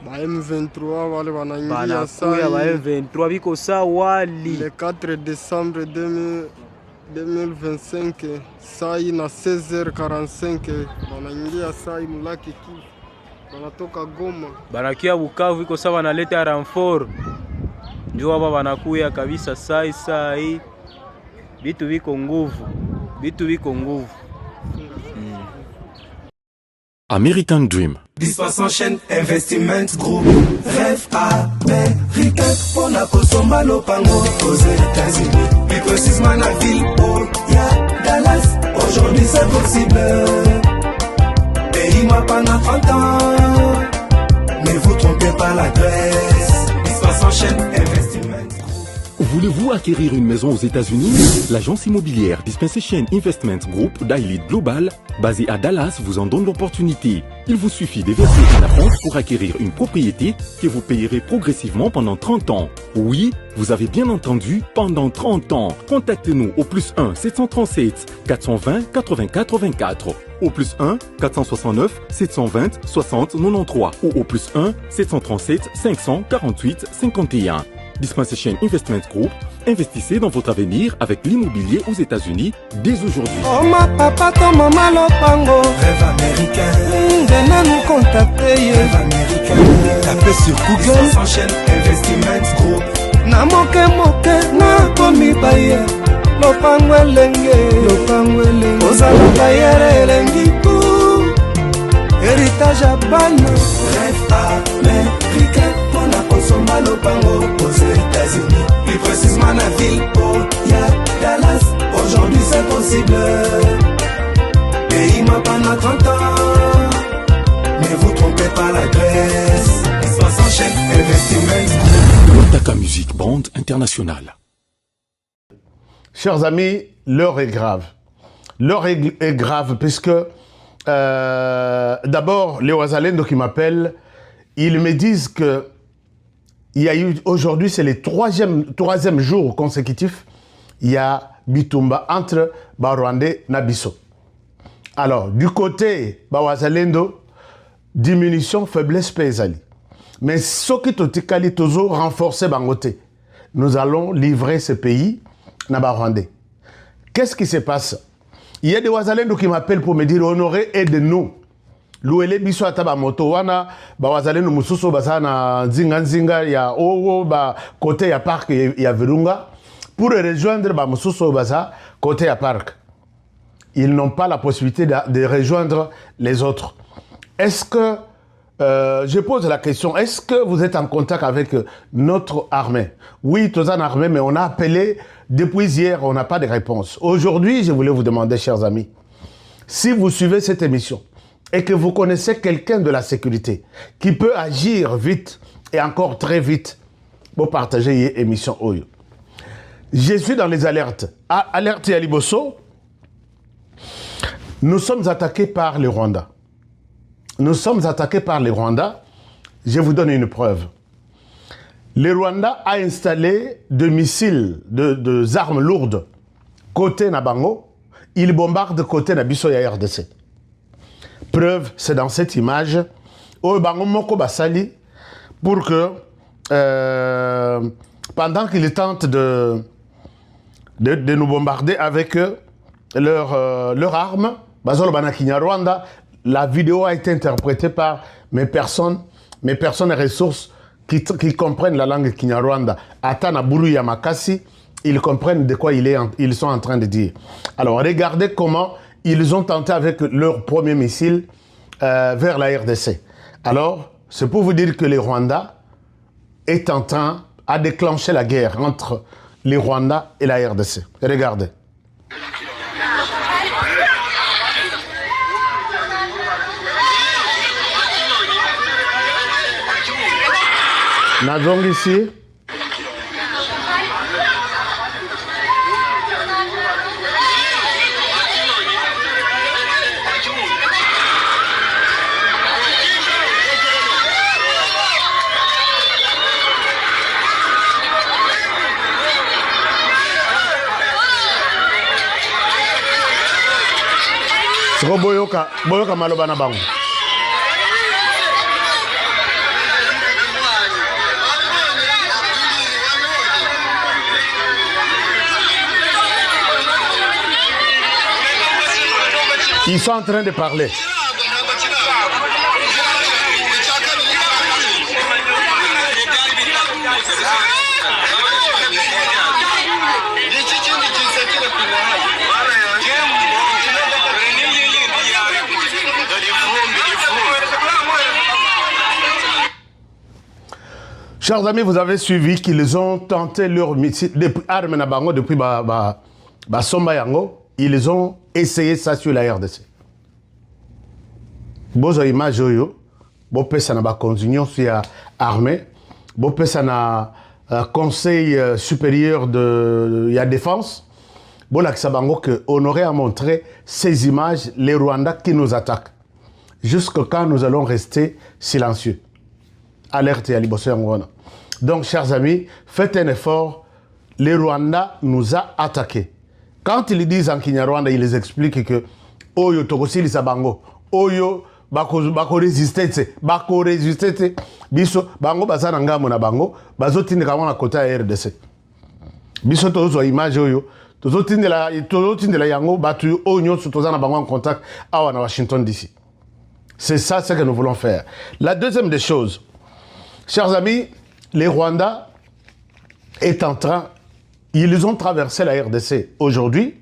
Ba M23 wale wanaingia banakuya sai. ba M23 biko sawali. Le 4 décembre 2025 sai na 16h45 wanaingia sai mulaki Kivu. Wanatoka Goma. Banakia Bukavu biko sawa wanaleta renfort. Ndio hapa banakuya kabisa sai. Bitu biko nguvu. American Dream. Dispace en chaîne, Investment Group. Rêve américain pour la Kosomba Lopango aux États-Unis. Plus précisément la ville où y a Dallas. Aujourd'hui c'est possible. Pays m'a pendant 30 ans. Ne vous trompez pas la Grèce. Dispace en chaîne, Investment Group. Voulez-vous acquérir une maison aux États-Unis? L'agence immobilière Dispensation Investment Group d'Elite Global, basée à Dallas, vous en donne l'opportunité. Il vous suffit de verser un acompte pour acquérir une propriété que vous payerez progressivement pendant 30 ans. Oui, vous avez bien entendu, pendant 30 ans. Contactez-nous au +1 737 420 84 24, au +1 469 720 60 93 ou au +1 737 548 51. Dispensation Investment Group, investissez dans votre avenir avec l'immobilier aux États-Unis dès aujourd'hui. Oh ma papa, ton maman Lopango. Rêve américain. Venez nous contacter. Rêve américain. Tapez sur Google. S'enchaîne Investment Group. Na moke na komi baye. Lopango elenge. Ozala bayere elengi pou. Héritage à bana. Rêve américain. On a consommé Lopango aux États-Unis. Plus précisément la ville où y a Dallas. Aujourd'hui c'est possible. Pays m'a pendant 30 ans. Ne vous trompez pas la Grèce. Espace en chaîne, Investment. Taka Music Band International. Chers amis, l'heure est grave. L'heure est grave puisque d'abord les Ouazalendo qui m'appellent, ils me disent que il y a eu aujourd'hui, c'est le troisième jour consécutif, il y a Bitumba entre Barwandais et Nabiso. Alors, du côté Bawazalendo, diminution, faiblesse paysali. Mais ce qui est toujours renforcé Bangote, nous allons livrer ce pays à Barwandais. Qu'est-ce qui se passe? Il y a des Wazalendo qui m'appellent pour me dire Honoré, aide-nous. Louele biso ataba moto wana ba wazalendo mususu basana nzinga ya owo ba côté ya parc ya Virunga pour rejoindre ba mususu basa côté ya parc. Ils n'ont pas la possibilité de rejoindre les autres. Est-ce que je pose la question, est-ce que vous êtes en contact avec notre armée? Oui, tous en armée, mais on a appelé depuis hier, on n'a pas de réponse. Aujourd'hui, je voulais vous demander, chers amis, si vous suivez cette émission et que vous connaissez quelqu'un de la sécurité qui peut agir vite et encore très vite, pour partager l'émission Oyo. Je suis dans les alertes. Alerte Yaliboso, nous sommes attaqués par les Rwandais. Nous sommes attaqués par les Rwandais. Je vous donne une preuve. Les Rwandais ont installé des missiles, des armes lourdes côté Nabango. Ils bombardent côté Nabiso et RDC. Preuve, c'est dans cette image. Au Bango Moko Basali, pour que pendant qu'ils tentent de nous bombarder avec leur arme, Bazolo Banakinya Rwanda, la vidéo a été interprétée par mes personnes et ressources qui comprennent la langue Kinyarwanda. Atana Buru Yamakasi, ils comprennent de quoi ils sont en train de dire. Alors, regardez comment ils ont tenté avec leur premier missile vers la RDC. Alors, c'est pour vous dire que les Rwandais est en train de déclencher la guerre entre les Rwandais et la RDC. Regardez. Nadong ici. Siko boyoka maloba na bango. Ils sont en train de parler. Chers amis, vous avez suivi qu'ils ont tenté leur missile depuis arme na bango depuis Somba Yango. Ils ont essayé ça sur la RDC. Bozo image yo, bo pesa na ba continuation sur armée, bo pesa na conseil supérieur de la défense. Bon là bango que Honoré a montré ces images les Rwandais qui nous attaquent. Jusqu'à quand nous allons rester silencieux. Alerte à Liboso Yangwana. Donc, chers amis, faites un effort. Les Rwandais nous a attaqués. Quand ils disent en Kinyarwanda, ils expliquent que Oyo Tokosili Sabango, Oyo Bako résister, Biso Bango Bazana Ngamo na Bango, Bazotine Kamana Kota RDC. Biso Tozo image Oyo, Tozotine de la Yango, Batu Oyo Sutozana Bango en contact à Washington DC. C'est ça ce que nous voulons faire. La deuxième des choses, chers amis, les Rwandais est en train, ils ont traversé la RDC aujourd'hui,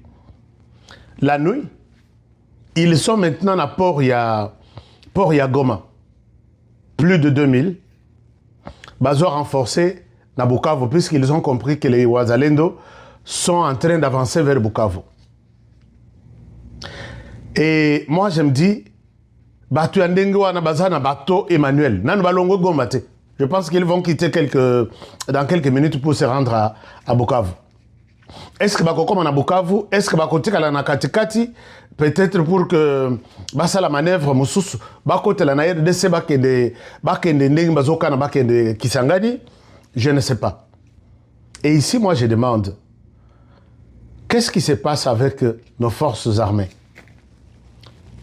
la nuit, ils sont maintenant à Port Goma, plus de 2000, ils ont renforcé na Bukavu, puisqu'ils ont compris que les Wazalendo sont en train d'avancer vers Bukavu. Et moi je me dis, Batu Yandengue wana bazana bateau Emmanuel, nan balongo Goma te. Je pense qu'ils vont quitter dans quelques minutes pour se rendre à Bukavu. Est-ce que Bako comme à Bukavu? Est-ce que Bako tika na katikati? Peut-être pour que basa la manœuvre mususu Bako tela na RDC bakende ndenge bazoka na bakende Kisangani? Je ne sais pas. Et ici, moi, je demande, qu'est-ce qui se passe avec nos forces armées?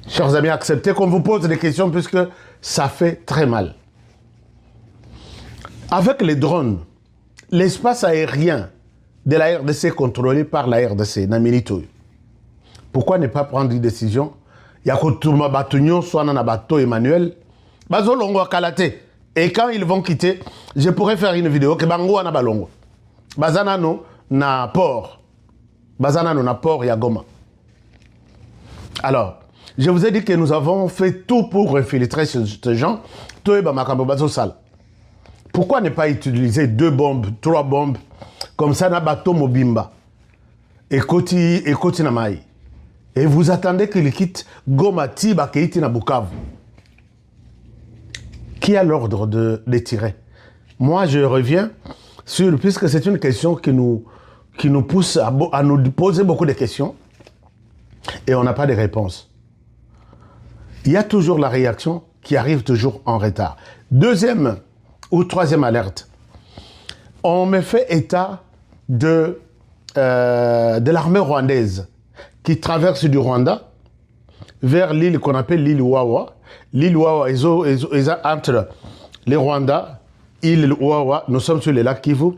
Chers amis, acceptez qu'on vous pose des questions puisque ça fait très mal. Avec les drones, l'espace aérien de la RDC contrôlé par la RDC, Naminito. Pourquoi ne pas prendre une décision? Il y a Kotouma Batunyo, soit dans bateau Emmanuel, Bazo Longo Kalate. Et quand ils vont quitter, je pourrais faire une vidéo que Bango ana balongo. Bazanano na port. Bazanano na port Yagoma. Alors, je vous ai dit que nous avons fait tout pour infiltrer ces gens. Toeba Makambo Bazo Sal. Pourquoi ne pas utiliser 2 bombes, 3 bombes, comme ça, na bateau Mobimba, et Koti Namaï. Et vous attendez qu'il quitte Goma, Tiba, Keiti na Bukavu. Qui a l'ordre de tirer? Moi, je reviens sur, puisque c'est une question qui nous pousse à nous poser beaucoup de questions, et on n'a pas de réponse. Il y a toujours la réaction qui arrive toujours en retard. Deuxième ou troisième alerte. On me fait état de l'armée rwandaise qui traverse du Rwanda vers l'île qu'on appelle l'île Wawa. L'île Wawa est entre les Rwandais, l'île Wawa, nous sommes sur le lac Kivu,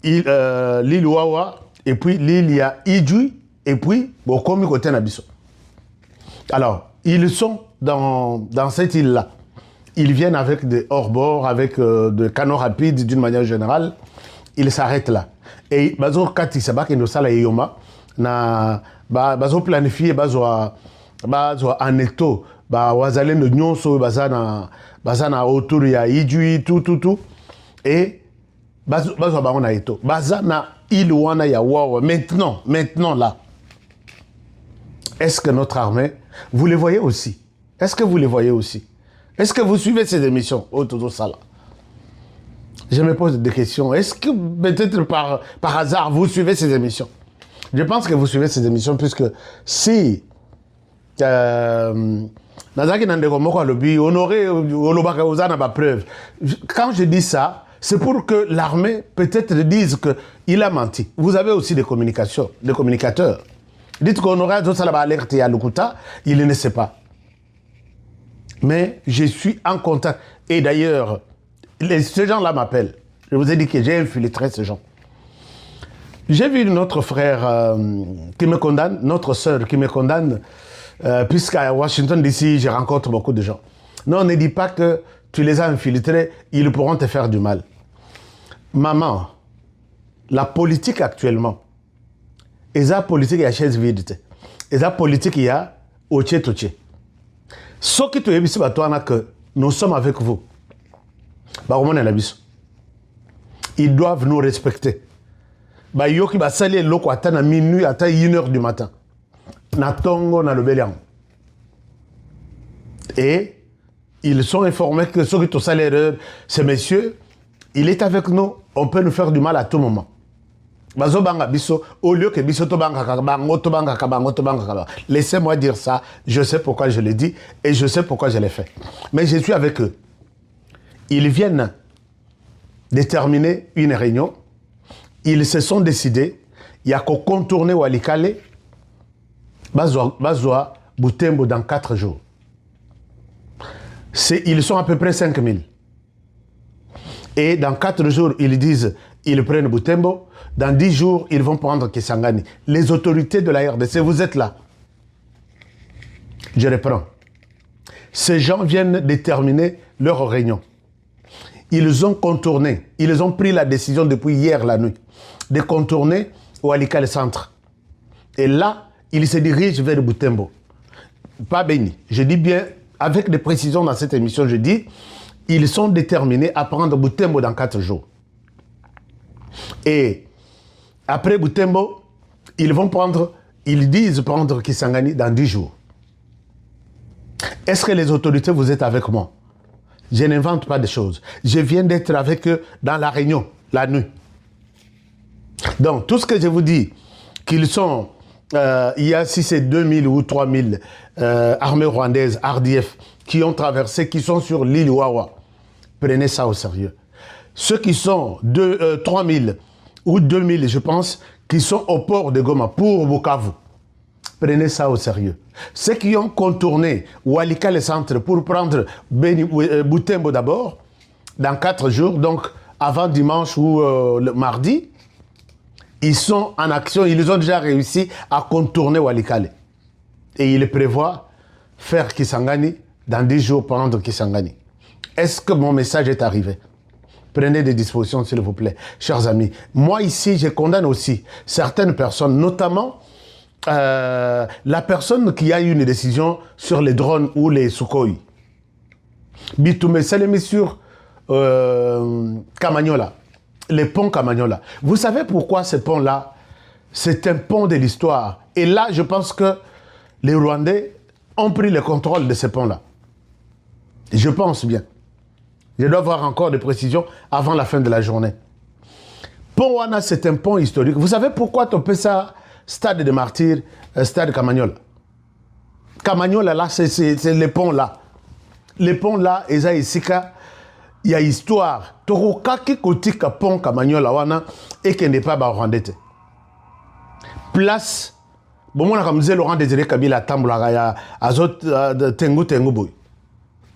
l'île Wawa, et puis l'île il y a Idjui, et puis Bokomi côté Nabiso. Alors, ils sont dans cette île-là. Ils viennent avec des hors-bords, avec des canons rapides d'une manière générale. Ils s'arrêtent là. Et bazo kati sabaki no sala yoma na bazo planifier bazo anecto ba wazalendo nyonso bazana autour ya Idjui tout et bazo bango na eto bazana ilwana ya Wawa maintenant là. Est-ce que notre armée, vous les voyez aussi? Est-ce que vous les voyez aussi? Est-ce que vous suivez ces émissions? Je me pose des questions. Est-ce que peut-être par hasard, vous suivez ces émissions? Je pense que vous suivez ces émissions puisque si Nazaki Nandeko Moko Alobi, Honoré Olobaka Ozana ba preuve. Quand je dis ça, c'est pour que l'armée peut-être dise qu'il a menti. Vous avez aussi des communicateurs. Dites qu'Honoré Azosalaba alerte à Lukuta, il ne sait pas. Mais je suis en contact. Et d'ailleurs, ces gens-là m'appellent. Je vous ai dit que j'ai infiltré ces gens. J'ai vu notre frère qui me condamne, notre sœur qui me condamne puisqu'à Washington DC, je rencontre beaucoup de gens. Non, ne dis pas que tu les as infiltrés, ils pourront te faire du mal. Maman, la politique actuellement, et la politique, il y a chaise vide. Et la politique, il y a oche toche. Ce qui te dit, c'est que nous sommes avec vous. Ils doivent nous respecter. Yoki va salir loko à minuit, à 1h du matin. Na tongo na lebelian. Et ils sont informés que ceux qui sont salaires, ce monsieur, il est avec nous, on peut nous faire du mal à tout moment. Au lieu que laissez-moi dire ça, je sais pourquoi je l'ai dit et je sais pourquoi je l'ai fait. Mais je suis avec eux. Ils viennent déterminer une réunion. Ils se sont décidés, il y a qu'à contourner Walikale, Bazoa, Butembo dans 4 jours. Ils sont à peu près 5000. Et dans 4 jours, ils disent, ils prennent Butembo. Dans 10 jours, ils vont prendre Kisangani. Les autorités de la RDC, vous êtes là. Je reprends. Ces gens viennent déterminer leur réunion. Ils ont contourné, ils ont pris la décision depuis hier la nuit de contourner Walikale Centre. Et là, ils se dirigent vers Butembo. Pas béni. Je dis bien, avec des précisions dans cette émission, je dis, ils sont déterminés à prendre Butembo dans 4 jours. Et après Butembo, ils disent prendre Kisangani dans 10 jours. Est-ce que les autorités, vous êtes avec moi? Je n'invente pas des choses. Je viens d'être avec eux dans la réunion, la nuit. Donc, tout ce que je vous dis, qu'ils sont, il y a si c'est 2000 ou 3000 armées rwandaises, RDF, qui ont traversé, qui sont sur l'île Wawa, prenez ça au sérieux. Ceux qui sont 3000 ou 2000, je pense, qui sont au port de Goma pour Bukavu, prenez ça au sérieux. Ceux qui ont contourné Walikale Centre pour prendre Butembo d'abord, dans 4 jours, donc avant dimanche ou le mardi, ils sont en action, ils ont déjà réussi à contourner Walikale. Et ils prévoient faire Kisangani dans 10 jours prendre Kisangani. Est-ce que mon message est arrivé? Prenez des dispositions, s'il vous plaît, chers amis. Moi, ici, je condamne aussi certaines personnes, notamment la personne qui a eu une décision sur les drones ou les Sukhoi. Bitoumé Salemi sur Kamagnola, les ponts Kamagnola. Vous savez pourquoi ce pont-là, c'est un pont de l'histoire. Et là, je pense que les Rwandais ont pris le contrôle de ce pont-là. Je pense bien. Je dois avoir encore des précisions avant la fin de la journée. Pont Wana, c'est un pont historique. Vous savez pourquoi tu appelles ça stade de martyrs, stade Kamagnola? Kamagnola, là, c'est les ponts là. Les ponts là, il y a histoire. Torokaki kotika pont Kamagnola wana et qui n'est pas barandete. Place, bon, on a comme Laurent Désiré Kabila Tamboula, ya Azot Tengu boy.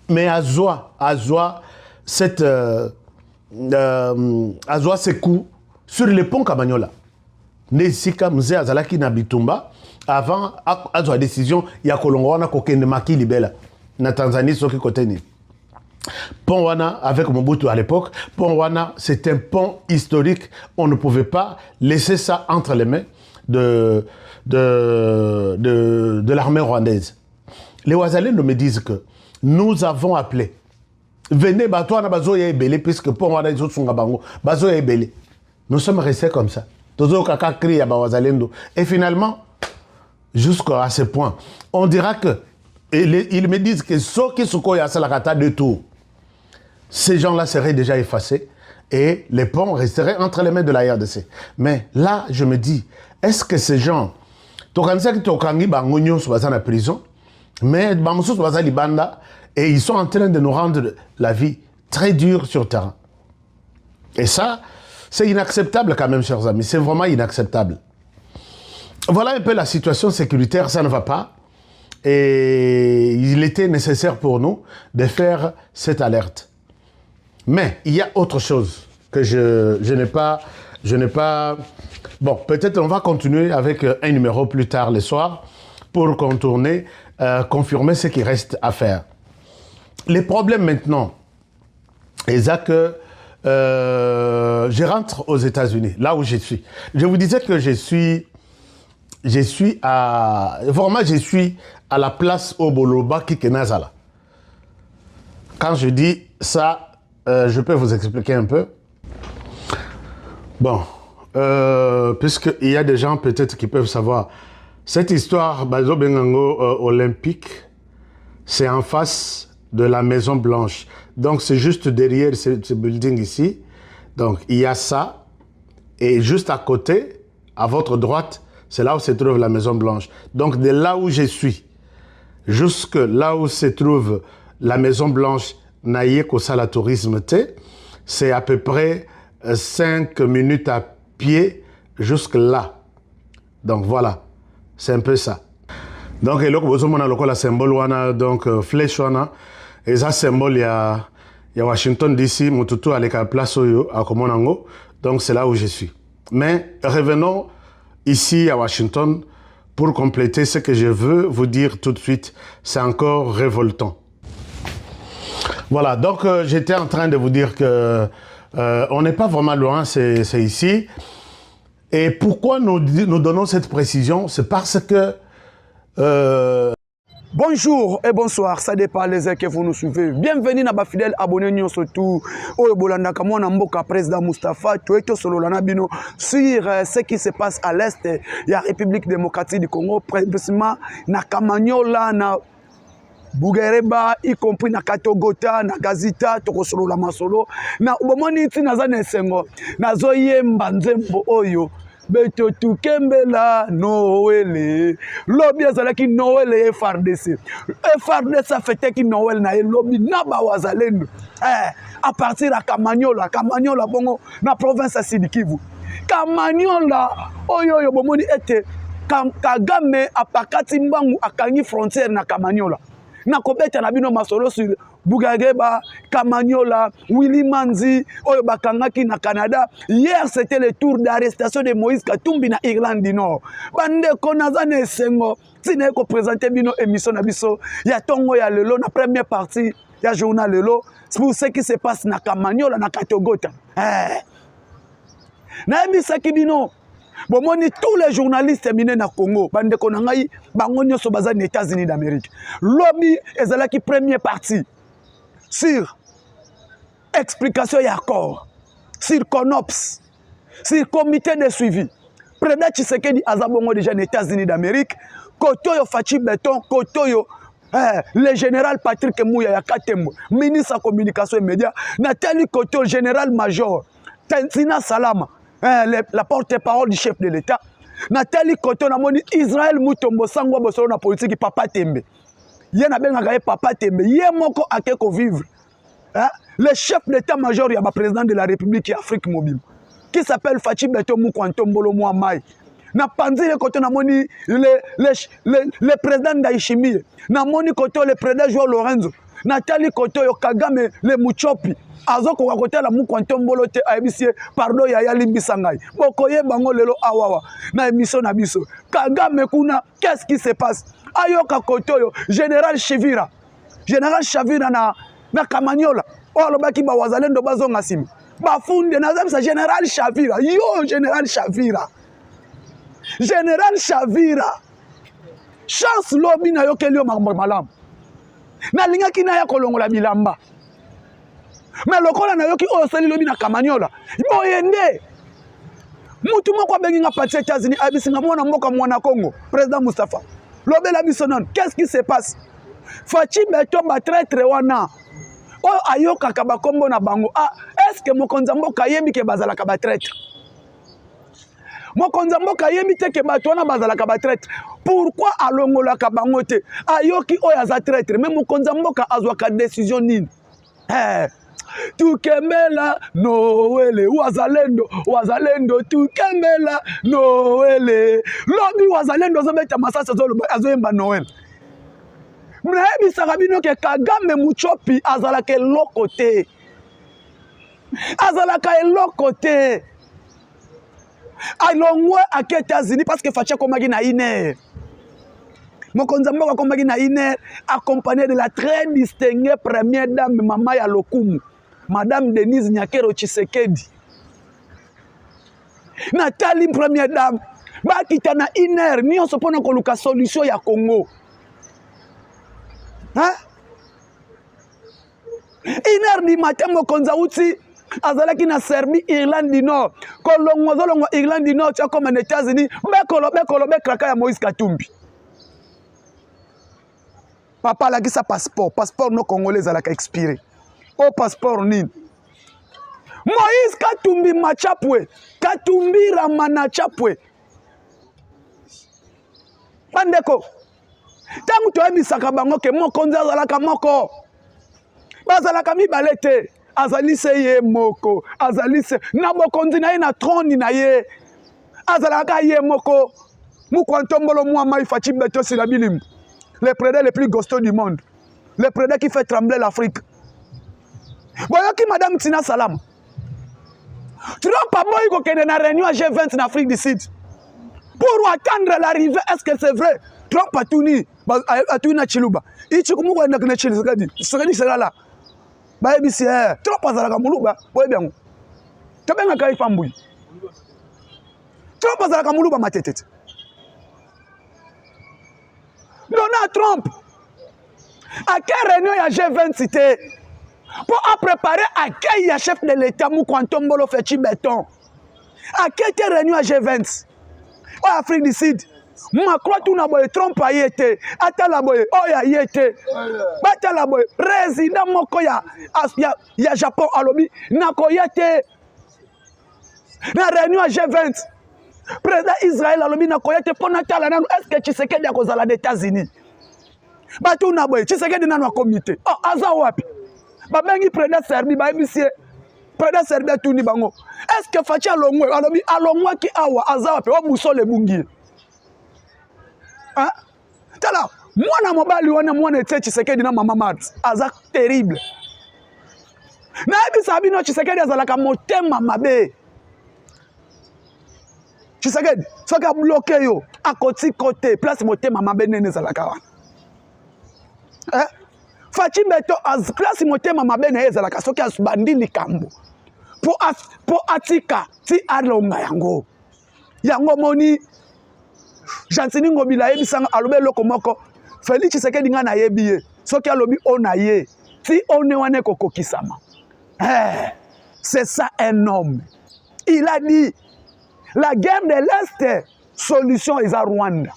Mais Azoa, cette Azoa Sekou sur le pont Kamagnola. Nesika Mzee Azalaki na Bitumba avant Azoa décision ya Kolongwana kokende maki libela na Tanzanie soki koteni. Pont Wana avec Mobutu à l'époque, Pont Wana c'est un pont historique, on ne pouvait pas laisser ça entre les mains de l'armée rwandaise. Les Wazalendo me disent que nous avons appelé. Venez, Batouana Bazoya Ebele, puisque pour moi, les autres sont Bango, Bazoya Ebele. Nous sommes restés comme ça. Tozo Kaka crie à Bawazalendo. Et finalement, jusqu'à ce point, on dira que, ils me disent que ceux qui sont à Salakata de tout, ces gens-là seraient déjà effacés et les ponts resteraient entre les mains de la RDC. Mais là, je me dis, est-ce que ces gens, Tokanisa Tokangi Bangonyo sont dans la prison, mais Bamoussou sont dans Libanda, et ils sont en train de nous rendre la vie très dure sur terrain. Et ça, c'est inacceptable quand même, chers amis. C'est vraiment inacceptable. Voilà un peu la situation sécuritaire, ça ne va pas. Et il était nécessaire pour nous de faire cette alerte. Mais il y a autre chose que je n'ai pas... Bon, peut-être on va continuer avec un numéro plus tard le soir pour contourner confirmer ce qui reste à faire. Les problèmes maintenant, c'est que je rentre aux États-Unis, là où je suis. Je vous disais que je suis à la place Oboloba Kikenazala. Quand je dis ça, je peux vous expliquer un peu. Bon, puisqu'il y a des gens peut-être qui peuvent savoir, cette histoire Bazo Bengango olympique, c'est en face de la Maison Blanche. Donc c'est juste derrière ce building ici. Donc il y a ça. Et juste à côté, à votre droite, c'est là où se trouve la Maison Blanche. Donc de là où je suis, jusque là où se trouve la Maison Blanche, Naye Kosala Tourisme T, c'est à peu près 5 minutes à pied jusque là. Donc voilà, c'est un peu ça. Donc il y a le symbole, donc flèche, et ça symbole, il y a Washington DC, Motutu avec la place à Komonango. Donc c'est là où je suis. Mais revenons ici à Washington pour compléter ce que je veux vous dire tout de suite. C'est encore révoltant. Voilà, donc j'étais en train de vous dire que on n'est pas vraiment loin, c'est ici. Et pourquoi nous donnons cette précision? C'est parce que bonjour et bonsoir, ça dépend les heures que vous nous suivez. Bienvenue à fidèles abonnés surtout au Bolanda Kamwana Mboka président Moustapha Tueto Sololana Bino sur ce qui se passe à l'est de la République démocratique du Congo, précisément na Kamanyola na Bugereba, y compris na Katogota, na Gazita, Tokosolo la Masolo, na Ubomoni Tinazane Sengo, na Zoyemba Nzembo Oyo. Beto tukembela Noël lobby azalaki Noël FRDC FRDC a fêté ki Noël na lobby na ba wazalendo à partir à Kamanyola bongo na province à Sud Kivu Kamanyola oyo bomoni ete Kagame apakati mbangu akangi frontière na Kamanyola na kobeta na bino masolo sur Bugageba, Kamanyola, Willy Manzi, oyo bakangaki na Canada. Hier, c'était le tour d'arrestation de Moïse Katumbi na Irlande du Nord. Bande konazane sengo, tine ko présenter bino émission na biso, ya tongo ya lelo na première partie, ya journal lelo, c'est pour ce qui se passe na Kamanyola na Katogota. Na ebisaki bino, bomoni tous les journalistes minés na Congo, bande konangai, bango nyoso baza na États-Unis d'Amérique. Lobby ezalaki première partie. Sur explication et accord, sur CONOPS, sur comité de suivi. Président Tshisekedi Azabongo déjà aux États-Unis d'Amérique, Kotoyo Fachi Beton, Kotoyo, le général Patrick Mouya Yakatembo, ministre de la communication et médias, Nathalie Kotoyo, général-major, Tensina Salama, la porte-parole du chef de l'État, Nathalie Kotoyo, Namoni Israël Moutombo, Sangwa Bosoro na politique Papa Tembe. Il y a un papa Tembe, il y a un vivre. Le chef d'état-major, il y a le président de la République Afrique mobile, qui s'appelle Fachi Beto Mukwantombolo Mouamai. Na panzi le côté namoni le président d'Aishimi, namoni côté le président Joao Lorenzo, Nathalie Koto Kagame le Muchopi. Azoko wakota la Mukwantombolo te aibisi pardon ya limbisangai. Bokoye bango lelo awawa na émission na biso. Kagame kuna qu'est-ce qui se passe? Ayoka Kotoyo, Général Chavira na Kamanyola. O alobaki ba wazalendo bazonga sim. Bafunde na zamisa Général Chavira. Yo Général Chavira. Général Chavira. Chance lobby na yokeli yo malam. Na linga kina ya kolongola bilamba. Mais lokola na yoki o sali lobby na Kamanyola. Boyende. Mutu moko bengi nga pati États-Unis abisinga mwana mboka mwana Congo, président Moustapha. Lobela bisonon, qu'est-ce qui se passe? Fachi Beto ba traître wana. O ayoka ka bakombo na bango. Ah, est-ce que mokonza mboka yembi ke bazala ka ba traître? Mokonza mboka yembi te ke bato wana bazala ka ba traître. Pourquoi alongola ka bango te? Ayoki o ya za traître, mais mokonza mboka azwa ka décision nini? Tukembela Noël wazalendo tukembela Noël lobi wazalendo zobeta masasa azoyemba Noël. Mnaebi sarabino ke Kagame Muchopi azalaka eloko te. Azalaka eloko te. Alongwe à États-Unis parce que Facha komagi na ine. Mokonzi mboka kombaki na iner accompagné de la très distinguée première dame mama ya lokumu Madame Denise Nyakero Tshisekedi. Nathalie première dame bakita na iner nyonso mpona koluka solution ya Congo. Hein? Iner di matin mokonzi uti azalaki na Serbie, Irlande du Nord. Kolongo zolongo Irlande du Nord tia comme en États-Unis, bekolo kraka ya Moïse Katumbi. Papa laki sa passeport no congolais alaka expiré. O passeport nini? Moïse Katumbi machapwe, Katumbi ramana chapwe. Bandeko. Tangu toyebisaka bango ke mokonzi azalaka moko. Bazalaka mibale te. Azali se ye moko. Azali se na mokonzi na ye na trône na ye. Azalaka ye moko. Mukwantombolo Muama Fachi Beto Silabilim. Le prédat le plus costaud du monde. Le prédat qui fait trembler l'Afrique. Voyons qui Madame Tina Salam. Trump a boy ko kende na réunion à G20 en Afrique du Sud. Pour attendre l'arrivée, est-ce que c'est vrai? Trump a tourné na Chiluba. Ichi kumuko na kene Chiluba. Sekadi sera là. Ba ebisi Trump azalaka muluba, boye bien. Tobenga kai fambuyi. Trump azalaka muluba matetete. Donald Trump à quelle réunion il y a G20 cité pour préparer à quel y a chef de l'État Mukwantombolo Fechi Béton à quelle réunion à G20 en Afrique du Sud Macron tout na boye Trump a été atala boye oya yete batala boye président moko ya Japon alobi nako yete na réunion à G20 président Israël alobi nako yete pona tala nanu est-ce que Tshisekedi ya kozala des États-Unis bato na boye Tshisekedi nanu a comité aza wapi babengi président Serbie ba ebisie président Serbie tuni bango est-ce que Fachi alongwe alobi alongwa ki awa aza wapi o musole bungi hein tala mwana mobali wana mwana ete Tshisekedi na mama mat aza terrible na ebisa bino Tshisekedi azalaka motema mabe Tshisekedi soki a bloqué yo à côté côté place motema mabe nene zalaka wana hein Fachi Beto az place motema mabe na ezalaka soki asubandi likambo pour atika ti alonga yango moni Jantini Ngobila ebisanga alobe loko moko Félix Tshisekedi nga na yebiye soki alobi ona ye ti one wane kokokisama c'est ça un homme. Il a dit la guerre de l'Est solution est à Rwanda.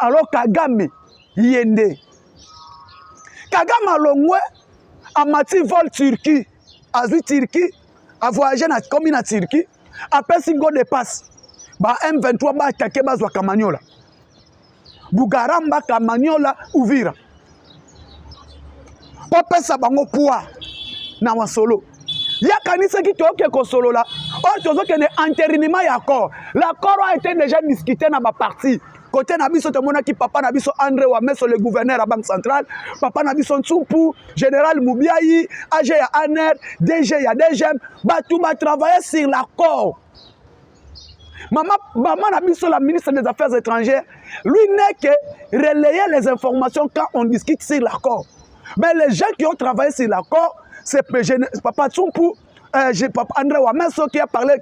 Alors Kagame yende Kagame alongwe amati vol Turquie azwi Turquie a voyagé na comme na Turquie après singo de passe ba M23 ba attaqué bazwa Kamanyola Bugaramba Kamanyola Uvira popesa bango poa na wasolo ya kanisa ki toke ko solo la o tozo ke ne entérinement ya accord l'accord a été déjà discuté na ba parti côté na biso tomona ki papa na biso André Wameso le gouverneur à banque centrale papa na biso Ntsumpu général Moubiayi AG ya ANR DG ya DGM ba tout ba travailler sur l'accord. Maman a mis sur la ministre des Affaires étrangères, lui n'est que relayer les informations quand on discute sur l'accord. Mais les gens qui ont travaillé sur l'accord, c'est Papa Tsumpu, Papa André Wameso qui a parlé,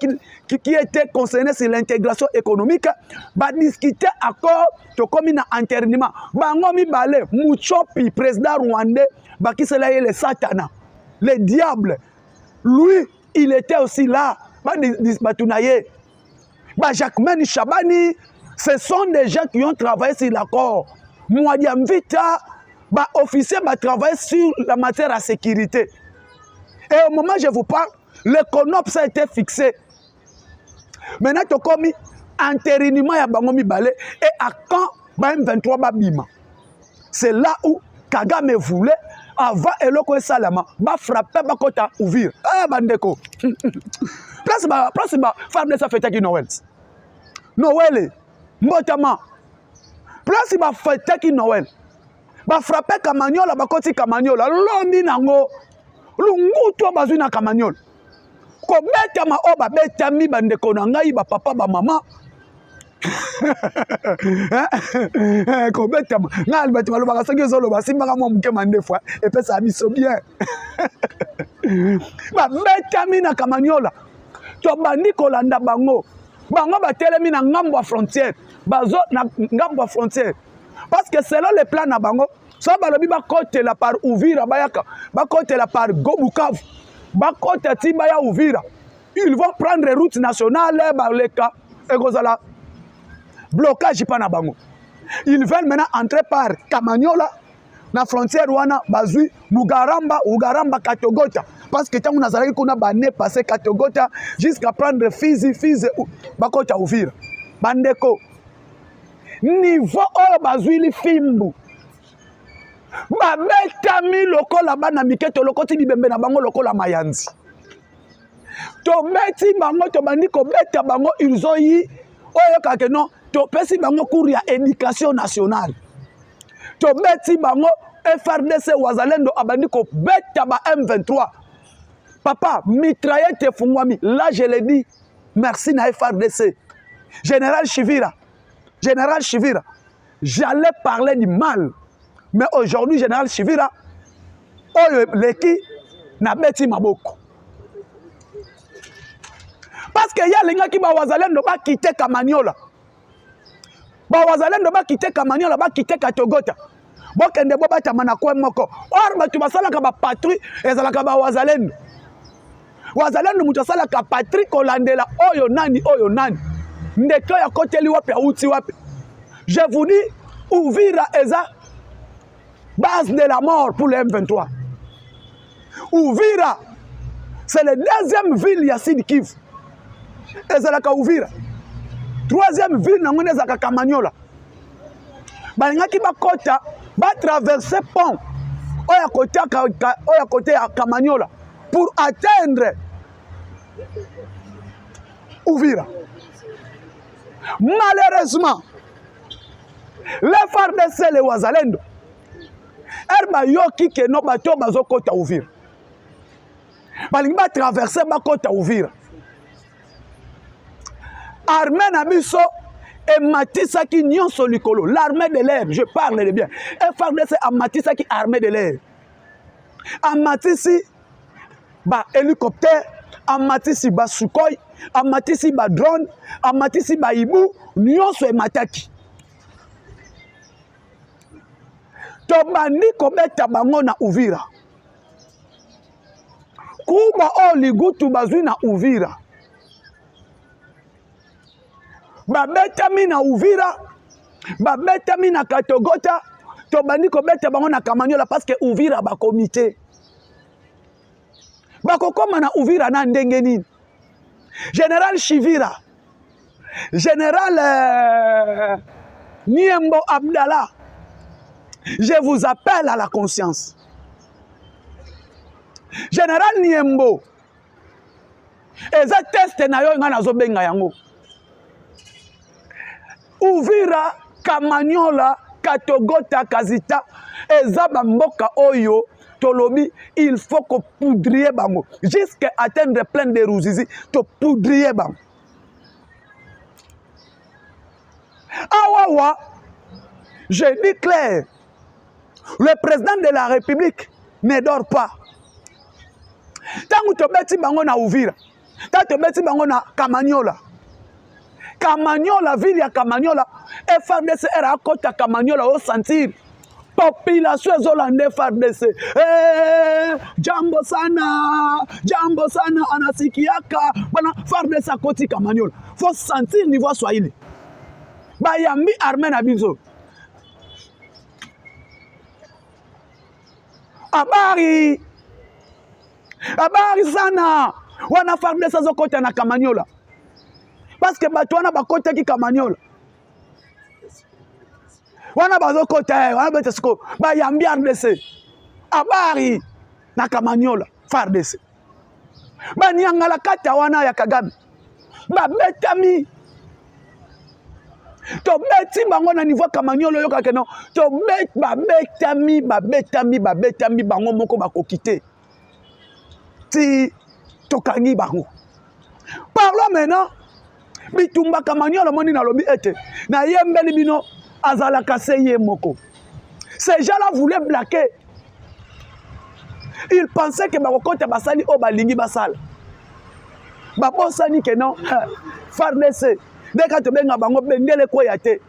qui était concerné sur l'intégration économique, va discuter accord, to comme un entérinement. Bangomi Balé, Mouchopi, président rwandais, qui se l'a le Satana, le diable. Lui, il était aussi là. Jacquemin Chabani, ce sont des gens qui ont travaillé sur l'accord. Mouadiam Vita, officier va travailler sur la matière à sécurité. Et au moment où je vous parle, le CONOPS a été fixé. Maintenant, tu as commis entérinement à Bangomi Balé et à quand M23 Babima. C'est là où Kagame voulait, avant Eloko et Salama, frapper Bakota ouvrir. Ah, Bandeko. Place faire de sa fête qui Noël. Noël, Mbotama. Place fête qui Noël. Frapper Kamanyola, Bakoti Kamanyola. Lomi nango. Lunguto bazuna Kamanyola. Ko beta ma oba beta mi bandeko na ngai ba papa ba mama. kobetama nga bato balobaka soki ozoloba simbaka mwa moke mande fois epesa biso bien babetami na kamaniola tobandi kolanda bango batelemi na ngambo ya frontière bazo na ngambo ya frontière parce que selon le plan na bango so balobi bakotela par Uvira bayaka bakotela par Gobukavu bakota ti baya Uvira ils vont prendre route nationale baleka ekozala blocage pa na bango. Ils veulent maintenant entrer par Kamaniola na frontière wana bazui Ugaramba Katogota parce que tant on a zalaki kuna bané passer Katogota jusqu'à prendre Fizi bakota Uvira bandeko niveau oyo bazui li fimbu babetami lokola bana miketo lokoti libembe na bango lokola mayanzi tobeti bango tobandi kobeta bango ils ont eu oyo kake non topesi bango cours ya éducation nationale tobeti bango FRDC wazalendo abandi kobeta ba M23 papa mitraillette fungwami là je le dis merci na FRDC général Chivira j'allais parler du mal mais aujourd'hui général Chivira oyo leki na beti maboko parce que ya linga ki ba wazalendo ba quitter Kamaniola ba quitter Katogota bokende bo batama na kwa moko or batu basalaka ba patrouille ezalaka ba wazalendo mutu asalaka patrouille kolandela oyo nani ndeko ya koteli wapi auti wapi je vous dis Uvira eza base de la mort pour le M23 Uvira c'est la deuxième ville ya Sud Kivu ezalaka Uvira troisième ville nango ezalaka Kamaniola balingaki bakota traverser pont oya côté ya Kamaniola pour atteindre Uvira. Malheureusement les FARDC les wazalendo erba yoki ke no bato bazokota Uvira balingi traverser bakota Uvira armée na biso et matisaki nyonso likolo l'armée de l'air je parle de bien FARDC amatisaki armée de l'air amatisi ba hélicoptère amatisi ba Sukhoi amatisi ba drone amatisi ba ibu nyonso emataki tobandi kobeta bango na Uvira kuba o ligutu bazwi na Uvira babetami na Uvira babetami na Katogota tobandi kobeta bango na Kamaniola parce que Uvira ba comité bakokoma na Uvira na ndenge nini général Chivira général Niembo Abdallah je vous appelle à la conscience général Niembo eza test na yo nga nazobenga yango Uvira Kamaniola Katogota Kazita eza bamboka oyo tolobi il faut que poudrier bango jusqu'à atteindre plein de Ruzizi to poudrier bango awawa je dis clair le président de la République ne dort pas tangu tobeti bango na Uvira tangu tobeti bango na Kamaniola ville ya Kamaniola FARDC era kota Kamaniola au sentir population ezolande FARDC jambo sana anasikiaka bana FARDC akoti Kamaniola faut sentir niveau Swahili bayambi armée na biso habari sana wana FARDC azokota na Kamaniola parce que bato wana bakotaki Kamaniola wana bazokota wana betesiko bayambi RDC habari na Kamaniola FARDC baniangala kata wana ya Kagame babetami tobeti bango na niveau Kamaniola yoka keno babetami bango moko bakokite ti tokangi bango parlons maintenant bitumba kamaniolo moni na lobi ete na yembeli bino azala kaseye moko. Ces gens-là voulaient blaquer. Ils pensaient que bakokote basali o balingi basala. Babosani que non, FARDC. Dès que tu benga bango bendele koyate.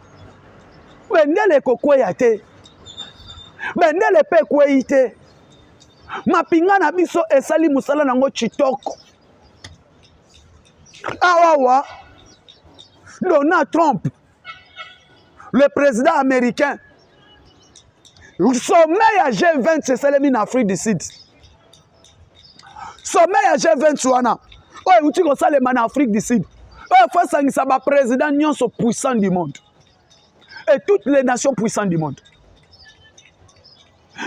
Bendele kokoyate. Bendele pe koyite. Mapinga na biso esali musala nango chitoko. Awawa. Donald Trump, le président américain, sommet à G20, c'est celle en Afrique du Sud. Sommet à G20, wana. Oh, tu vois ça les en Afrique du Sud. Oh, faut ça ça va président nion so puissant du monde. Et toutes les nations puissantes du monde.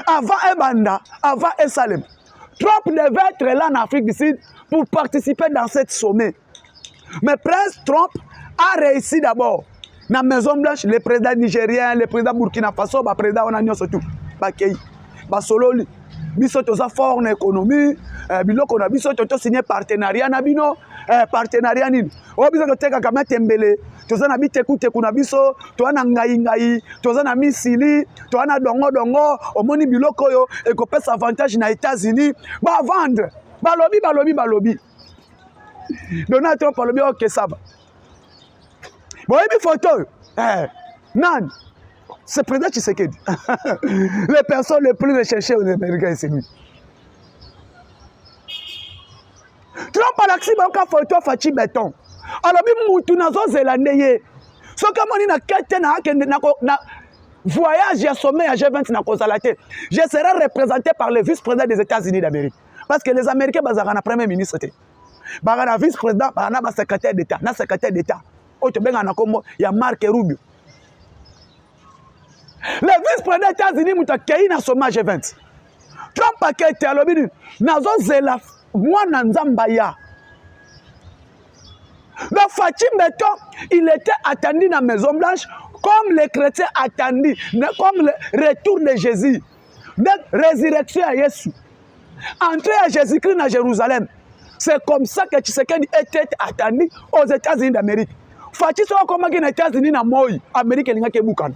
Avant Ebanda, avant Salem, Trump devait être là en Afrique du Sud pour participer dans cette sommet. Mais Prince Trump a réussi d'abord. Dans la Maison Blanche, le président nigérien, le président Burkina Faso, le président Onanio surtout. Bakei. Basololi. Biso toza fort en économie. Biloko na biso toto signé partenariat na bino. Partenariat nini. O biso teka kama tembele. Toza na biteku teku na biso. Toza na ngai ngai. Toza na misili. Toza na dongo dongo. Omoni biloko yo. Eko pesa avantage na États-Unis. Ba vendre. Balobi. Donald Trump balobi ok ça va. Bon, il y a une photo. Non, c'est le président Tshisekedi. Les personnes les plus recherchées aux Américains, c'est lui. Trump a l'accès à une photo Fachi Béton. Alors, il y a un Zélandais. Ce que je voyage à sommet à G20 na Kozalate. Je serai représenté par le vice-président des États-Unis d'Amérique. Parce que les Américains, ils ont un premier ministre. Ils ont un vice-président, ils ont un secrétaire d'État. Un secrétaire d'État. Il y a Marc Rubio. Le vice-président des États-Unis est dans sommet G20. Trump a été à l'obédience. Nazo Zela, moi Nanzambaya. Donc Fatim Beton, il était attendu dans la Maison Blanche comme les chrétiens attendus, comme le retour de Jésus. Donc résurrection à Jésus. Entrée à Jésus-Christ dans Jérusalem. C'est comme ça que Tshisekedi était attendu aux États-Unis d'Amérique. Fachi soka koma ki na États-Unis na moi, Amérique linga ke bukana.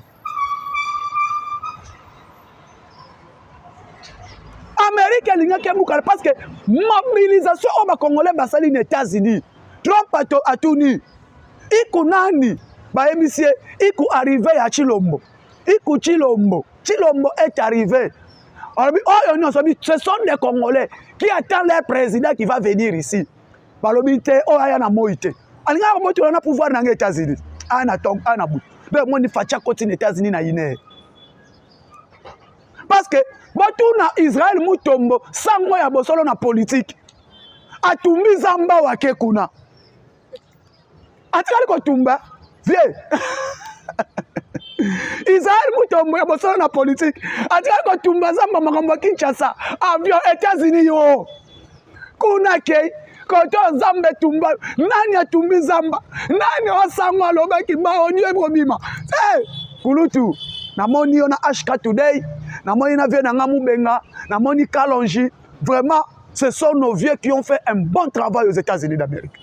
Amérique linga ke bukana parce que mobilisation au Congolais basali na États-Unis. Trump a tuni. Iku nani ba émissier, iku arrivé à Chilombo. Iku Chilombo. Chilombo est arrivé. Ce sont des Congolais qui attendent leur président qui va venir ici. Balobite o aya na moite. Alinga moto na pouvoir dans les États-Unis. Ana tong ana bout. Mais moi ni facha côté les États-Unis na ine. Parce que botu na Israël mutombo sango ya bosolo na politique. Atumbi zamba wake kuna. Atikali ko tumba. Vie. Israël mutombo ya bosolo na politique. Atikali ko tumba zamba makambo Kinshasa. Avion États-Unis yo. Kuna ke koto zambe tumba nani atumbi zamba nani wasango alobaki ba onye bobima kulutu namoni yo na HK Today namoni na vie na ngamu benga namoni Kalonji vraiment ce sont nos vieux qui ont fait un bon travail aux États-Unis d'Amérique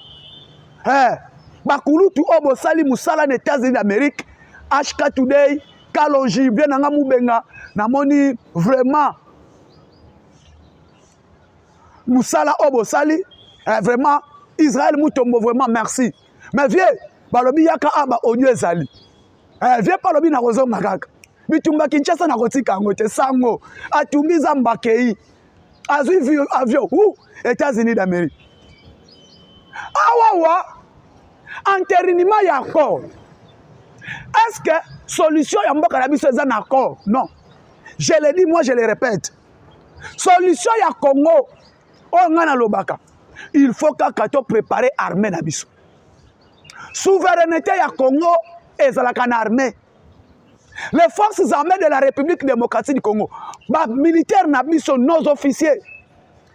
ba kulutu obo sali musala aux États-Unis d'Amérique HK Today Kalonji vie na ngamu benga namoni vraiment musala obo sali vraiment, Israël Moutombo, vraiment, merci. Mais viens, balobi yaka aba onyo ezali. Viens pas lobi na rozo magaka. Bitumba Kinshasa na kotika ngote sango. Atumbi zambakei. Azui avion ou États-Unis d'Amérique. Awawa entérinement ya accord. Est-ce que solution ya mboka na biso ezana accord? Non. Je le dis, moi je le répète. Solution ya Congo o ngana lobaka. Il faut que préparer l'armée na biso. Souveraineté ya Congo et la armée. Les forces armées de la République démocratique du Congo, les militaires na biso, nos officiers.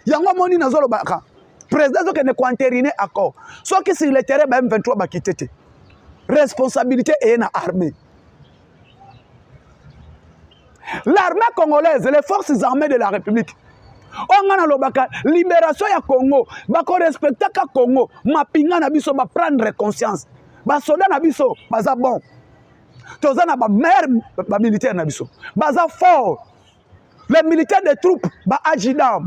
Yango moni na zolo baka. Président zo ke ne kwantériner accord. So ki sur le terrain ba M23 ba kitete. Responsabilité est na armée. L'armée congolaise, les forces armées de la République. On a la libération ya Congo, bako respecter ka Congo, mapinga na biso ba prendre conscience. basoda na biso baza bon toza na bameilleur bamilitaire na biso baza fort les militaires des troupes baadjudant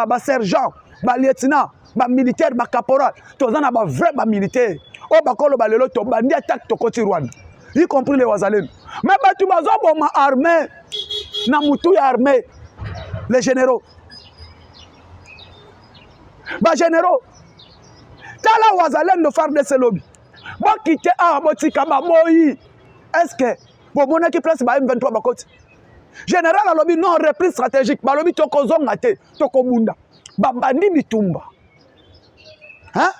basergent balieutenant bamilitaire bacaporal toza na bavrai bamilitaire oyo bakoloba lelo tobandi attaque tokoti Rwanda y compris les wazalendo mais bato bazoboma armée na mutu ya armée les généraux bagénéraux tala wazalendo FARDC lobi bokite awa botika baboyi est-ce que bomonaki place ba M23 bakoti général alobi non reprise stratégique balobi tokozonga te tokobunda babandi bitumba hein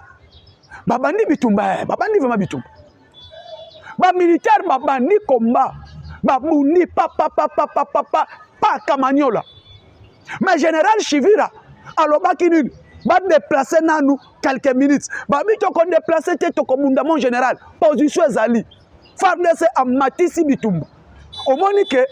babandi bitumba babandi vraiment bitumba ba militaire babandi combat babundi pa Kamanyola mais général Chivira alobaki nini ba déplacer nanu quelques minutes ba bi to ko déplacer te to komunda mon général position ezali FARDC amatisi bitumba omoni ke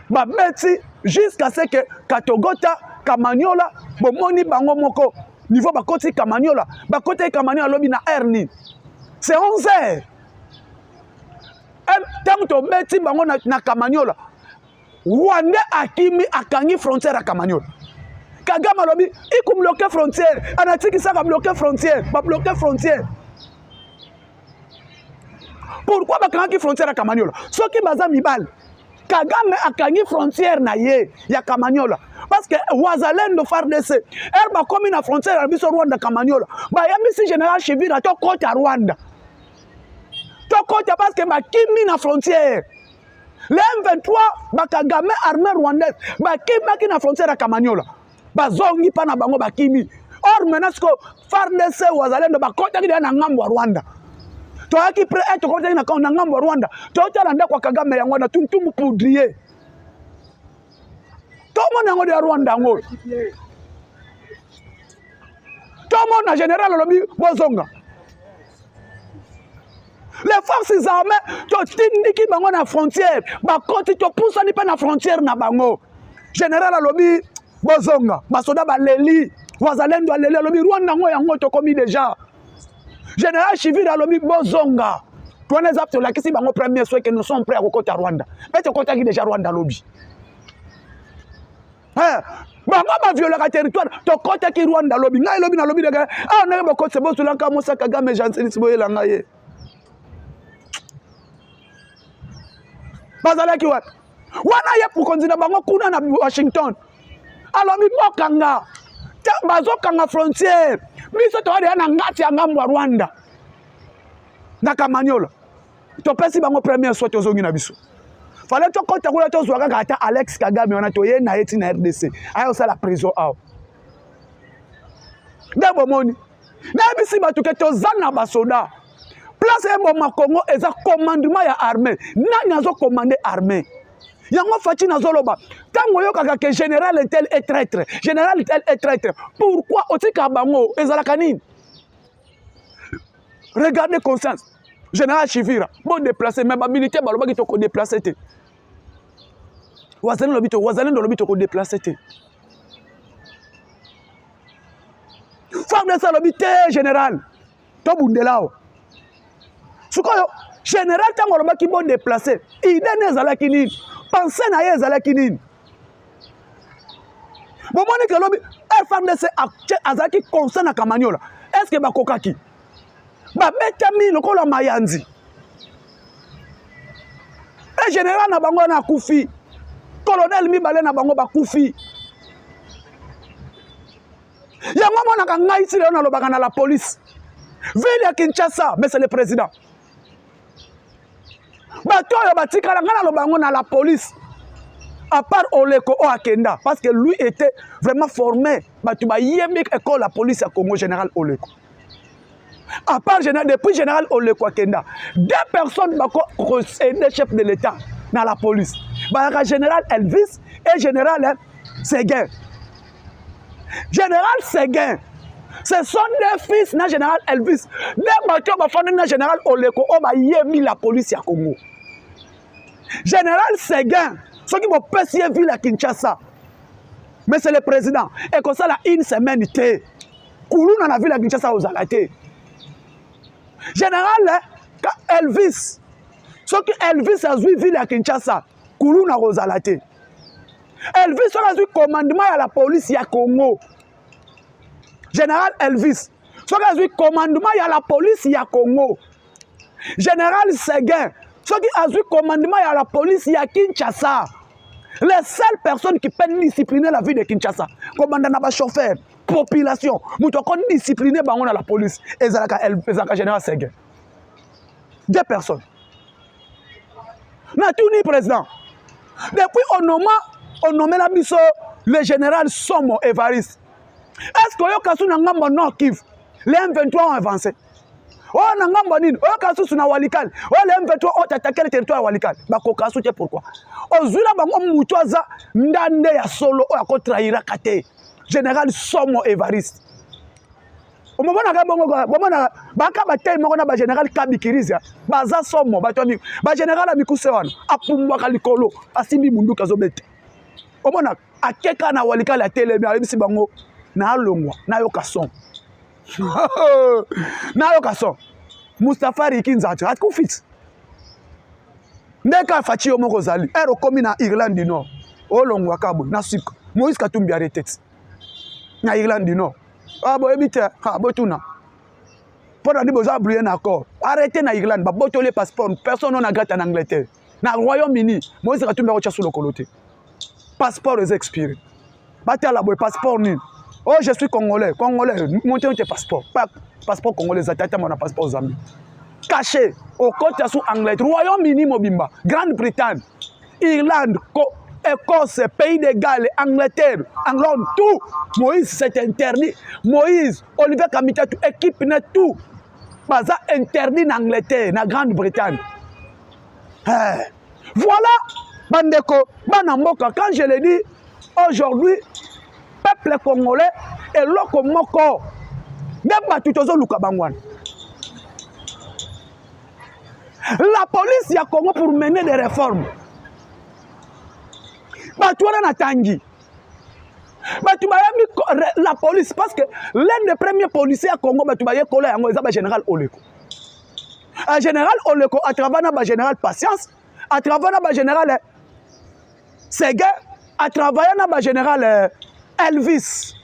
ba beti jusqu'à ce que Katogota Kamanyola bomoni bango moko niveau bakoti Kamanyola bakoti Kamanyola lobi na erni c'est 11h tant to beti bango na Kamanyola Rwanda akimi akangi frontière à Kamanyola Kagame lobi iku bloquer frontière anatiki saka bloquer frontière ba bloquer frontière pourquoi bakangi frontière à Kamanyola soki baza mibal Kagame akangi frontière na ye ya Kamanyola parce que wazalendo FARDC ba komi na frontière ya biso Rwanda Kamanyola ba yamisi général Chivira to kota Rwanda to kota parce que bakimi na frontière le M23 bakagame armée rwandaise bakimaki na frontière ya Kamanyola bazongi pa na bango bakimi or maintenant ce que FARDC wazalendo bakota kidi na ngambo Rwanda to aki pre to kota na ngambo Rwanda to tala nda kwa Kagame yango na tuntumu poudrier to mona ngo de Rwanda ngo to mona général lobi bozonga les forces armées to tindiki bango na frontière bakoti to pusani pa na frontière na bango général lobi bozonga basoda baleli wazalendo aleli alobi Rwanda ngo yango to komi déjà général Chivira alobi bozonga tournes apte la kisi bango premier souhait que nous sommes prêts à kokota Rwanda mais to kota ki déjà Rwanda lobi bango ba violer territoire to kota ki Rwanda lobi ngai lobi na lobi daga ah na ba kota bo tulaka Musa Kagame Jansen Siboyela ngai bazalaki wat wana ye pour konzina bango kuna na Washington alobi bokanga bazokanga frontière biso to na ngati ya ngambo Rwanda na Kamanyola to pesi bango premier soit ozongi na biso fallait to kota kula to zwaka kata Alex Kagame wana to ye na eti na RDC ayo sala prison aw debo moni na bisi batu ke to zana basoda place ebo makongo eza commandement ya armée nani azo commander armée yango fati nazoloba tango yokaka ke général tel est traître général tel est traître pourquoi otika bango ezalaka nini regardez conscience général Chivira bon déplacer même militaire balobaki to ko déplacer te wazalendo lobito ko déplacer te FARDC lobi te général to bundelao sukoyo général tango lobaki bon déplacer idée nezalaki nini pensez na ye ezalaki nini bomoni ke lobi FARDC azalaki conseil na Kamanyola est-ce que bakokaki babetami lokola mayanzi e général na bango na kufi colonel mibale na bango bakufi yango monaka ngai sile na lobaka na la police ville ya Kinshasa mais c'est le président bato oyo batikala nga na lobango na la police à part Oleko o akenda parce que lui était vraiment formé bato bayembi école la police à Congo général Oleko à part général depuis général Oleko akenda deux personnes bako conseiller chef de l'état dans la police ba général Elvis et général Seguin général Seguin ce sont des fils na général Elvis des bato ba fondé na général Oleko o ba yemi la police ya Congo général Seguin ce qui m'a passé ville à Kinshasa mais c'est le président et comme ça là une semaine té kuluna na ville à Kinshasa aux alate général Elvis soki Elvis azwi ville ya Kinshasa kulu na kozala te. Elvis soki azwi commandement ya la police ya Congo, général Elvis soki azwi commandement ya la police ya Congo, général Seguin soki azwi commandement ya la police ya Kinshasa, les seules personnes qui peuvent discipliner la vie de Kinshasa, commandant na chauffeur, population, muto kon discipliner bango na la police, ezalaka général Seguin. 2 personnes. Na tout ni président. Depuis on nomme la biso le général Somo Evariste. Est-ce que yo kasu na ngambo Nord Kivu, les M23 ont avancé? Oh na ngambo nini? Oh kasu na Walikale. Oh les M23 ont attaqué le territoire de Walikale. Ba ko kasu te pourquoi? Ozula bango mutu aza ndande ya solo o ako trahira kate. Général Somo Evariste. Omona ka bongo bomona baka batay moko na ba général Kabikiriza baza Somo bato ami ba général amikuse wana apumbwa kalikolo asimbi munduka zobete. Omona akeka na Walikale atelemi alebisi bango na alongwa na yoka son. Na yoka son. Mustafa Rikinzati atkufit. Ndeka fachi omoko zali ero komi na Irlande du Nord. Olongwa kabo na siko. Moïse Katumbi arrêté. Na Irlande du Nord. Ah bon ebite ha botuna. Pendant que vous avez un accord, arrêtez na Irlande, ba boto les passeports, personne n'a gâté en Angleterre. Na Royaume-Uni, moi je retourne au sur le coloté. Passeport est expiré. Battez la boy passeport ni. Oh je suis congolais, montez votre passeport. Pas passeport congolais, attaquez mon passeport Zambie. Caché au côté sous Angleterre, Royaume-Uni mobimba, Grande-Bretagne, Irlande, Écosse, Pays de Galles, Angleterre, Angleterre, tout. Moïse, c'est interdit. Moïse, Olivier Kamita, tout, équipe, net tout. Baza interdit en Angleterre, en Grande-Bretagne. Voilà, Bandeko, Banamboka, quand je le dis, aujourd'hui, peuple congolais est lokomoko. Même Batutozo Lukabangwan. La police y a Congo pour mener des réformes. Batouana Natangi. La police, parce que l'un des premiers policiers à Congo, c'est le général Oleko. Le général Oleko, à travers le général Patience, à travers le général Seguin, à travers le général Elvis.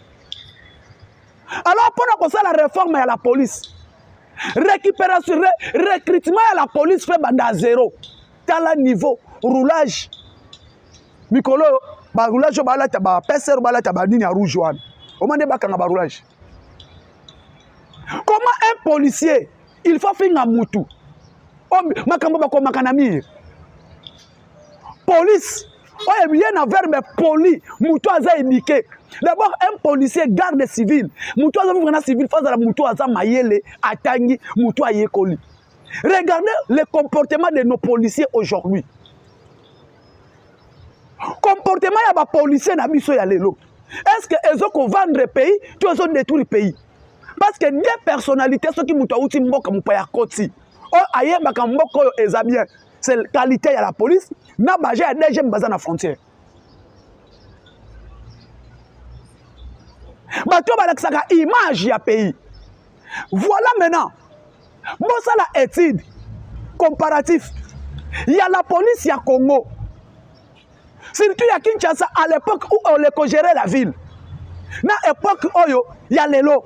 Alors, pour ça, la réforme à la police, récupération, recrutement à la police fait à zéro. Tel niveau, roulage. Mikolo, ba roulage ba ba peser ba ba nini rouge wan. O mande ba kanga ba roulage. Comment un policier, il faut faire un mutu. O makambo ba ko makanamir. Police, o bien na verbe poli, mutu aza indiqué. D'abord un policier garde civil, mutu aza vraiment civil face à la mutu aza mayele atangi mutu ayekoli. Regardez le comportement de nos policiers aujourd'hui. Comportement ya ba policier na biso ya lelo. Est-ce que ezo ko vendre pays, tu ezo détruire pays? Parce que des personnalités ceux qui muta uti mboka mupaya koti. O ayemba ka mboko yo eza bien. C'est la qualité ya la police, na baje ya DG mbaza na frontière. Bato balakisaka image ya pays. Voilà maintenant. Bon ça la étude comparatif. Il y a la police ya Congo. Surtout à Kinshasa, à l'époque où on les gérait la ville. Na l'époque où il y a les lots.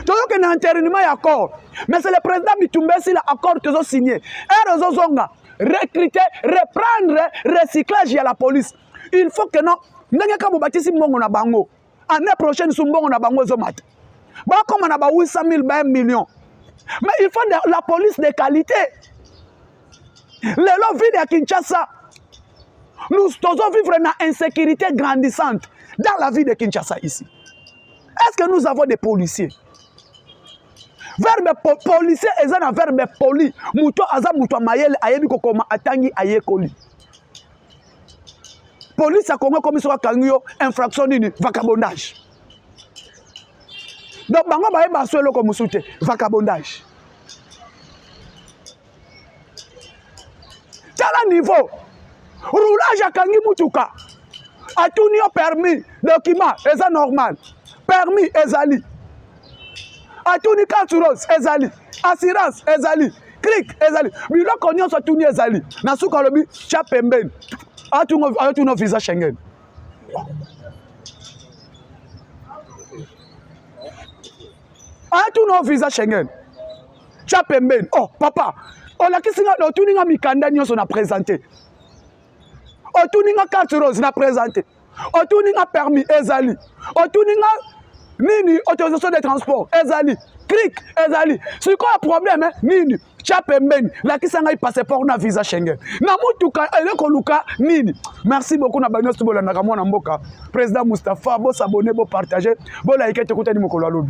Toujours qu'il y a un internement accord. Mais c'est le président Bitumbesi l'accord que ont signé. Et les autres recruter, reprendre, recyclage à la police. Il faut que non. N'ayez qu'à vous bâtir mbongo na bango. Année prochaine, sous mbongo na bango zomat. Bah comme on a 800 000, 1 million. Mais il faut la police de qualité. Les lots vides à Kinshasa. Nous devons vivre une insécurité grandissante dans la vie de Kinshasa ici. Est-ce que nous avons des policiers? Verbe policier est un verbe poli. Muto aza muto mayele ayebi kokoma atangi ayekoli. Police a Congo comme sur kangyo infraction ni vagabondage. Donc bango baye baswelo comme soute vagabondage. Quel niveau? Roulage à Kangi Mutuka. A tout permis, document, est normal. Permis, ezali. atuni carte ezali assurance ezali clic ezali biloko nyonso atuni ezali na suka alobi tia pembeni atuna visa Schengen atuna visa Schengen tia pembeni. Oh papa olakisinga otuninga mikanda nyonso na présenter otuninga carte rose na présenter otuninga permis ezali otuninga nini autorisation de transport ezali clic ezali sikoyo problème nini tia pembeni lakisanga passeport na visa Schengen na mutuka eleko luka nini. Merci beaucoup na banyoso bolandaka mwana mboka président Moustapha bo s'abonner bo partager bo like te kutani mokolo alobi.